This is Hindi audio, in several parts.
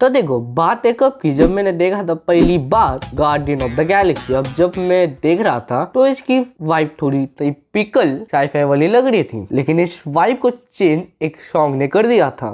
तो देखो बात है कब की, जब मैंने देखा था पहली बार गार्डियन ऑफ द गैलेक्सी। अब जब मैं देख रहा था तो इसकी वाइब थोड़ी टिपिकल साईफाई वाली लग रही थी, लेकिन इस वाइब को चेंज एक सॉन्ग ने कर दिया था।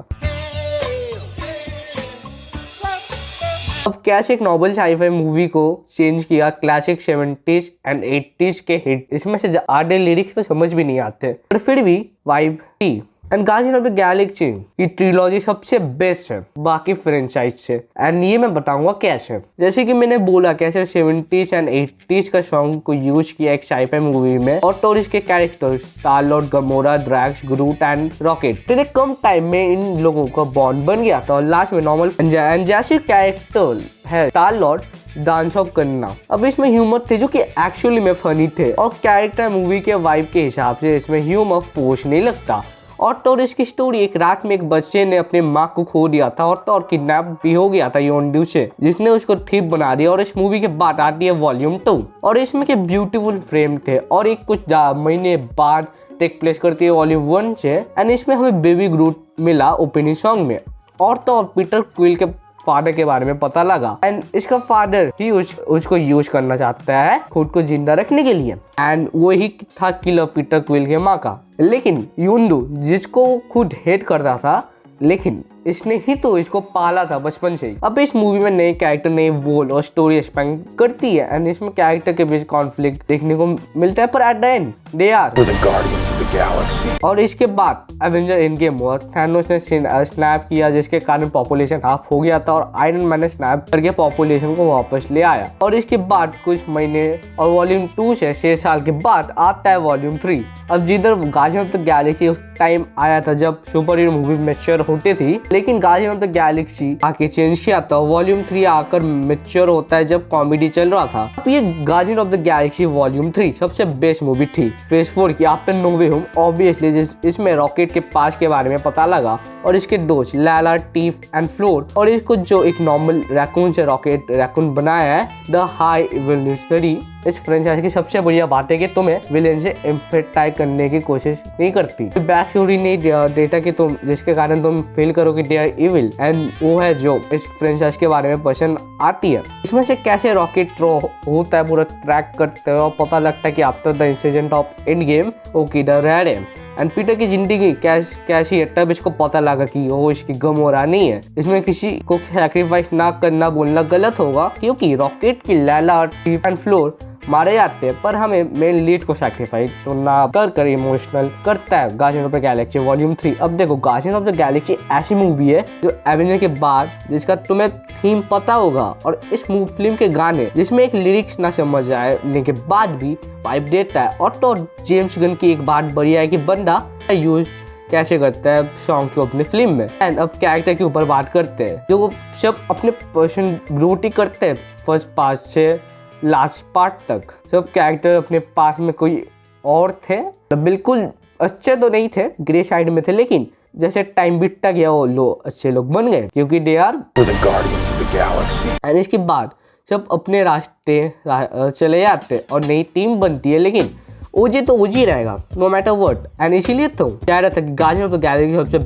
अब कैसे एक नॉबल साईफाई मूवी को चेंज किया क्लासिक 70s एंड 80s के हिट, इसमें से आधे लिरिक्स तो समझ भी नहीं आते, पर फिर भी वाइब थी। And guardian of the Galaxy की ट्रिलॉजी सबसे बेस्ट है बाकी फ्रेंचाइज से, एंड ये मैं बताऊंगा कैसे। जैसे कि मैंने बोला कैसे 70s एंड 80s का सॉन्ग को यूज किया एक साईफाई मूवी में, और तो इसके characters Star Lord, Gamora, Drax, Groot and Rocket, इतने कम टाइम में इन लोगों का बॉन्ड बन गया था। और लास्ट में नॉर्मल एंड जैसे कैरेक्टर है स्टार लॉर्ड डांस ऑफ करना, अब इसमें ह्यूमर थे जो कि एक्चुअली में फनी थे, और कैरेक्टर मूवी के वाइब के हिसाब से इसमें ह्यूमर फोर्स नहीं लगता। और तो इसकी स्टोरी, एक रात में एक बच्चे ने अपनी माँ को खो दिया था और तो किडनैप भी हो गया था योंडू से, जिसने उसको ठीक बना दिया। और इस मूवी के बाद आती है वॉल्यूम 2, और इसमें के ब्यूटीफुल फ्रेम थे, और एक कुछ महीने बाद टेक प्लेस करती है वॉल्यूम 1 से। एंड इसमें हमें बेबी ग्रूट मिला ओपनिंग सॉन्ग में, और तो पीटर क्विल के फादर के बारे में पता लगा। एंड इसका फादर ही उसको यूज करना चाहता है खुद को जिंदा रखने के लिए, एंड वही था किलर पीटर क्विल के माँ का। लेकिन योंडू जिसको खुद हेट करता था, लेकिन इसने ही तो इसको पाला था बचपन से ही। अब इस मूवी में नए कैरेक्टर, नए वोल और स्टोरी एक्सपेंड करती है, एंड इसमें कैरेक्टर के बीच कॉन्फ्लिक्ट देखने को मिलता है, पर at the end they are the Guardians of the Galaxy. और इसके बाद एवेंजर एंड गेम हुआ, थैनोस ने स्नैप किया जिसके कारण पॉपुलेशन हाफ हो गया था, और आयरन मैन ने स्नैप करके पॉपुलेशन को वापस ले आया। और इसके बाद कुछ महीने और वॉल्यूम 2 से 6 साल के बाद आता है वॉल्यूम 3। अब जिधर गार्डियन ऑफ द गैलेक्सी उस टाइम आया था जब सुपर हीरो मूवी मैच्योर होती थी, लेकिन गार्डियन ऑफ द गैलेक्सी आके चेंज किया था। वॉल्यूम 3 आकर मैच्योर होता है जब कॉमेडी चल रहा था। अब ये guardian of the Galaxy volume 3 सबसे बेस्ट मूवी थी। फेज 4 की आफ्टर नो वे होम, ऑब्वियसली इसमें रॉकेट के पास के बारे में पता लगा, और इसके दोस्त लैला, टीफ एंड फ्लोर, और इसको जो एक नॉर्मल रैकून से रॉकेट रैकून बनाया है द हाई इवोल्यूशनरी। इस फ्रेंचाइज की सबसे बढ़िया बात है कि तुम्हें विलेन से एम्पैथाइज करने की कोशिश नहीं करती, बैक स्टोरी नहीं देता कि तुम जिसके कारण तुम फील करो कि दे आर इविल, एंड वो है जो इस फ्रेंचाइज के बारे में पसंद आती है। इसमें से कैसे रॉकेट होता है पूरा ट्रैक करते हो, पता लगता है कि after the incident of end game वो किधर रह रहे हैं, एंड पीटर की जिंदगी कैसी है तब इसको पता लगा कि वो इसकी गमोरा नहीं है। इसमें किसी को सैक्रिफाइस ना करना बोलना गलत होगा, क्योंकि रॉकेट की लैला, टीफ एंड फ्लोर मारे जाते हैं, पर हमें मेन लीड को सैक्रिफाइस तो ना कर इमोशनल करता है guardian of the Galaxy volume 3। अब देखो गार्डियन ऑफ द गैलेक्सी ऐसी मूवी है जो एवेंजर के बाद जिसका तुम्हें थीम पता होगा, और इस फिल्म के गाने जिसमें एक लिरिक्स ना समझ आने के बाद भी वाइब देता है। और तो जेम्स गन की एक बात बढ़िया है कि बंदा यूज कैसे करता है सॉन्ग को अपने फिल्म में। एंड अब कैरेक्टर के ऊपर बात करते हैं, जो वो सब अपने पर्सन ग्रोथ ही करते हैं फर्स्ट पार्ट से लास्ट पार्ट तक। सब कैरेक्टर अपने पास में कोई और थे, बिल्कुल अच्छे तो नहीं थे, ग्रे साइड में थे, लेकिन जैसे टाइम बीतता गया वो अच्छे लोग बन गए, क्योंकि they are the Guardians of the Galaxy. And इसके बाद सब अपने रास्ते चले जाते और नई टीम बनती है, लेकिन ओजी तो ओजी रहेगा नो मैटर व्हाट। एंड इसीलिए तो कह रहा था कि गार्डियन ऑफ द गैलेक्सी सबसे